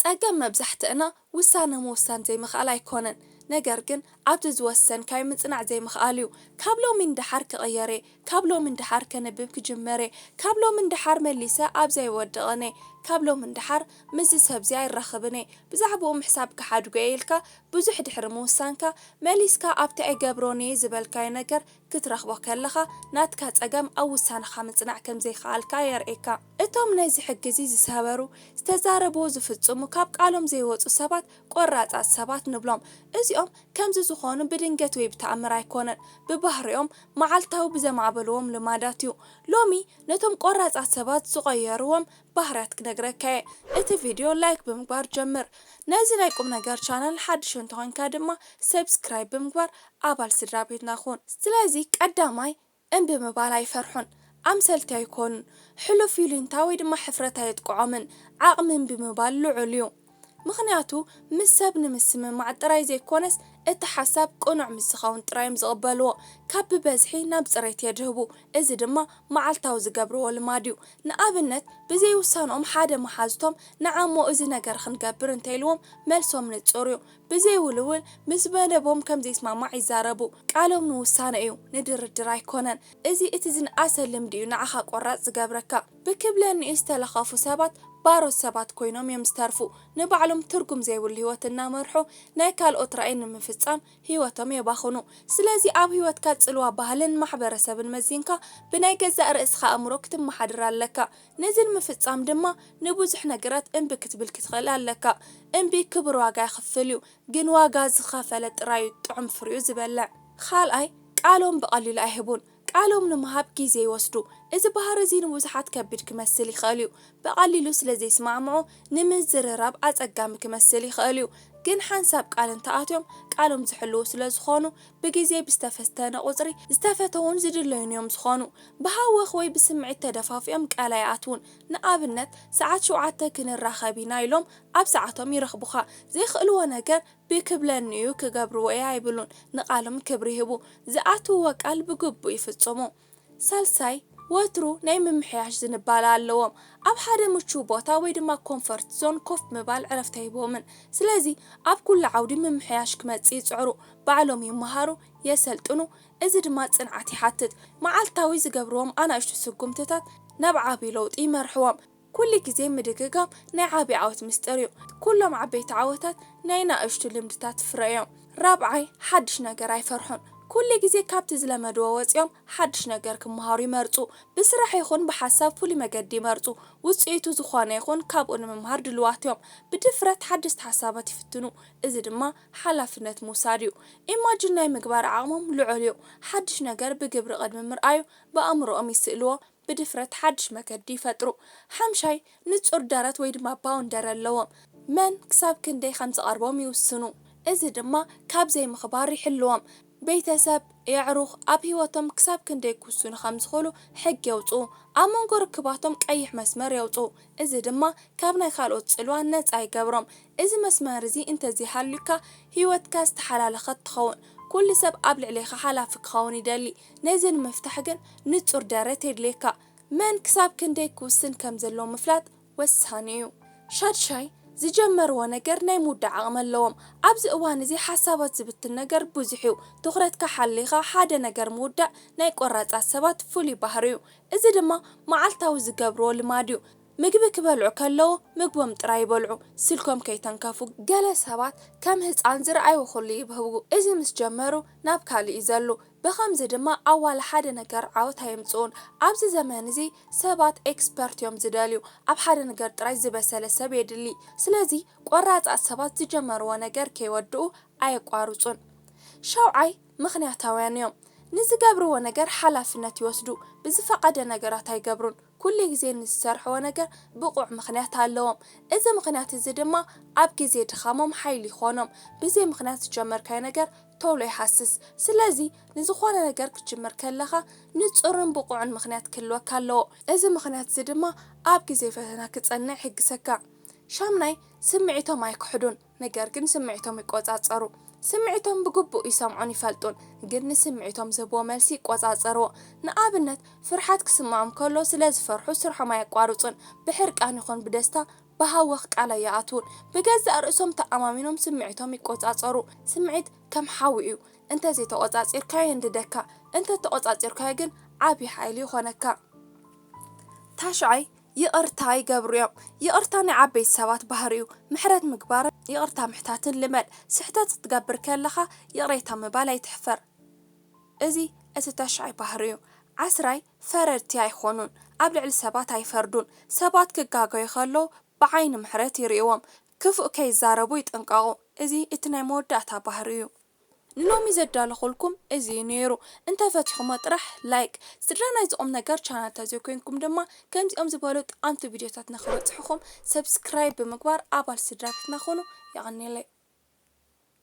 ጸገም መብዛሕትእና ውሳነ ምውሳን ዘይምኽኣል ኣይኮነን ነገር ግን ኣብቲ ዝወሰንካዮ ምጽናዕ ዘይምኽኣል እዩ ካብ ሎሚ እንድሓር ክቕየረ ካብ ሎሚ እንድሓር ከነብብ ክጅመረ ካብ ሎሚ እንድሓር መሊሰ ኣብ ዘይወድቐነ ካብ ሎሚ እንድሓር ምስ ሰብዚ ኣይራኸብነ ብዛዕባኡ ምሕሳብ ክሓድጎ ኢልካ ብዙሕ ድሕሪ ምውሳንካ መሊስካ ኣብቲ ኣይገብሮን ዝበልካዮ ነገር ክትረኽቦ ከለኻ ናትካ ጸገም ኣብ ውሳንኻ ምጽናዕ ከም ዘይከኣልካ የርኤካ እቶም ነዚ ሕግዚ ዝሰበሩ ዝተዛረብዎ ዝፍጽሙ ካብ ቃሎም ዘይወፁ ሰባት ቆራጻት ሰባት ንብሎም እዚኦም ከምዚ ዝኾኑ ብድንገት ወይ ብተኣምር ኣይኮነን ብባህሪኦም መዓልታዊ ብዘማዕበልዎም ልማዳት እዩ ሎሚ ነቶም ቆራጻት ሰባት ዝቐየርዎም ባህርያት ክነግረካ እቲ ቪድዮ ላይክ ብምግባር ጀምር ነዚ ናይ ቁም ነገር ቻናል ሓድሽ እንተኾንካ ድማ ሰብስክራይብ ብምግባር ኣባል ስድራ ቤትና ኹን ስለዚ ቀዳማይ እምቢ ምባል ኣይፈርሑን ኣምሰልቲ ኣይኮኑን ሕሉፍ ይሉኝታ ወይ ድማ ሕፍረት ኣይጥቅዖምን ዓቕሚ እምቢ ምባል ልዑል እዩ ምኽንያቱ ምስ ሰብ ንምስምማዕ ጥራይ ዘይኮነስ እቲ ሓሳብ ቅኑዕ ምስ ዝኸውን ጥራዮም ዝቕበልዎ ካብ ብበዝሒ ናብ ፅሬት የድህቡ እዚ ድማ መዓልታዊ ዝገብርዎ ልማድ እዩ ንኣብነት ብዘይውሳኖኦም ሓደ መሓዝቶም ንዓሞ እዚ ነገር ክንገብር እንተኢልዎም መልሶም ንጹር እዩ ብዘይውልውል ምስ መደቦም ከም ዘይስማማዕ ይዛረቡ ቃሎም ንውሳነ እዩ ንድርድር ኣይኮነን እዚ እቲ ዝንኣሰ ልምዲ እዩ ንዓኻ ቆራጽ ዝገብረካ ብክብለኒ ዝተለኸፉ ሰባት ባሮት ሰባት ኮይኖም እዮም ዝተርፉ ንባዕሎም ትርጉም ዘይብሉ ህይወት እናመርሑ ናይ ካልኦት ራእይ ንምፍጻም ህይወቶም የባኽኑ ስለዚ ኣብ ህይወትካ ጽልዋ ባህልን ማሕበረሰብን መዚንካ ብናይ ገዛእ ርእስኻ ኣእምሮ ክትመሓድር ኣለካ ነዚ ንምፍጻም ድማ ንብዙሕ ነገራት እምቢ ክትብል ክትኽእል ኣለካ እምቢ ክብር ዋጋ ይኽፍል እዩ ግን ዋጋ ዝኸፈለ ጥራይ ጥዑም ፍርዩ ዝበልዕ ካልኣይ ቃሎም ብቐሊሉ ኣይህቡን ቃሎም ንምሃብ ግዜ ይወስዱ እዚ ባህሪ እዚ ንብዙሓት ከቢድ ክመስል ይኽእል እዩ ብቐሊሉ ስለዘይስማዕምዑ ንምዝርራብ ኣጸጋሚ ክመስል ይኽእል እዩ ግን ሓንሳብ ቃል እንተኣትዮም ቃሎም ዝሕልው ስለዝኾኑ ብግዜ ብዝተፈተነ ቁፅሪ ዝተፈተውን ዝድለዩን እዮም ዝኾኑ ብሃወኽ ወይ ብስምዒት ተደፋፊኦም ቃል ኣይኣትውን ንኣብነት ሰዓት 7 ክንራኸብ ኢና ኢሎም ኣብ ሰዓቶም ይረኽቡኻ ዘይኽእልዎ ነገር ብክብለኒ እዩ ክገብርዎ እያ ኣይብሉን ንቃሎም ክብሪ ይህቡ ዝኣትውዎ ቃል ብግቡእ ይፍጽሙ ሳልሳይ ወትሩ ናይ ምምሕያሽ ዝንባል ኣለዎም ኣብ ሓደ ምቹው ቦታ ወይ ድማ ኮምፎርት ዞን ኮፍ ምባል ዕረፍቲ ይህቦምን ስለዚ ኣብ ኩሉ ዓውዲ ምምሕያሽ ክመጽእ ይጽዕሩ ባዕሎም ይመሃሩ የሰልጥኑ እዚ ድማ ጽንዓት ይሓትት መዓልታዊ ዝገብርዎም ኣናእሽቱ ስጉምትታት ናብ ዓቢ ለውጢ ይመርሕዎም ኩሉ ግዜ ምድግጋም ናይ ዓቢ ዓወት ምስጢር እዩ ኩሎም ዓበይቲ ዓወታት ናይ ናእሽቱ ልምድታት ፍረ እዮም ራብዓይ ሓድሽ ነገር ኣይፈርሑን ኩሉ ግዜ ካብቲ ዝለመድዎ ወፂኦም ሓድሽ ነገር ክመሃሩ ይመርጹ ብስራሕ ይኹን ብሓሳብ ፍሉይ መገዲ ይመርጹ ውጽኢቱ ዝኾነ ይኹን ካብኡ ንምምሃር ድልዋት እዮም ብድፍረት ሓድስቲ ሓሳባት ይፍትኑ እዚ ድማ ሓላፍነት ምውሳድ እዩ ኢማጂን ናይ ምግባር ዓቕሞም ልዑል እዩ ሓድሽ ነገር ብግብሪ ቅድሚ ምርኣዩ በኣእምሮኦም ይስእልዎ ብድፍረት ሓድሽ መገዲ ይፈጥሩ ሓምሻይ ንጹር ደረት ወይ ድማ ባውንደር ኣለዎም መን ክሳብ ክንደይ ከም ዝቐርቦም ይውስኑ እዚ ድማ ካብ ዘይምኽባር ይሕልዎም ቤተሰብ يعرخ أبي وتم كسب كندي كوسون خمس خلو حق يوتو أمون قركباتهم قيح مسمار يوتو إذا دما كابنا خالوت سلوان نت أي قبرم إذا مسمار زي أنت زي حلك هيوت كاست حلال خط خون كل سب قبل عليك حلا فيك خوني دالي نزل مفتحجن نتصور دارت ليكا من كسب كندي كوسن كم زلو مفلات وسهانيو شاد شاي زجمر ونجر نيمود عمل لهم أبز أوان زي حسابات زبط النجر بوزحيو تخرج كحليها حدا نجر مودة نيك ورات عصبات فولي بحريو إذا دما معلتا وزجبرو لماديو مجبك بلعو كلو مجبوم تراي بلعو سلكم كي تنكفو جلس هبات كم هز عنزر أي وخلي يبهو إذا مسجمرو نابكالي يزلو بخمسة دما أول حدا نجر عوت هيمتون أبز زمان زي سبات إكسبرت يوم زداليو أب حدا نجر تراي زبسالة سبيد اللي سلازي قرات السبات زجمر ونجر كي ودو أي قاروتون شوعي مخنع توانيوم نزجبرو ونجر حلافنة يوسدو بزفقد نجرات هاي جبرون كل جزء نسرح ونجر بقع مخنات هاللوم إذا مخنات الزدما أبكي زيت خامم حيلي خانم بزي مخنات جمر كنجر طول يحسس سلازي نزخوانا نجر كجمر كلها نتصرن بقع مخنات كله كله إذا مخنات زدما أبكي زي فتنا كتصنع حق سكا شامناي سمعتهم ما يكحدون نجر كن سمعتهم يقطعوا سمعتهم بقبو يسمعون يفلتون قرن سمعتهم زبوا ملسي قطعوا نقابلنت فرحات كسمعهم كله سلاز فرحو سرحو ما يقارطون بحرق أنيخون بدستا بهاوخ على يعطون بجزء رأسهم تأمامينهم سمعتهم يقطعصروا سمعت كم حاويو انت زي تقطعصير كاين ددكا انت تقطعصير كاين عابي حيلي خونكا تاشعي يقرتاي قبريوم يقرتاني عبي سوات بهريو محرد مقبار يقرتا محتاتن لمد سحتات تقبر كاللخا يقريتا مبالا يتحفر ازي اتتاشعي بهريو عسراي فررتي يخونون قبل على سبات يفردون سبات كقاقو يخلو بعين محرت يريوم كفو كي زاربو يتنقاقو ازي اتناي موداتا بهريو نلومي زدال خلكم ازي نيرو انت فاتحو مطرح لايك سدرانا يزقوم نقر چانال تازيوكوينكم دما كنتي ام زبالوت انتو فيديوتات نخلو تحخم سبسكرايب بمقبار ابال سدراكت نخونو يعني لي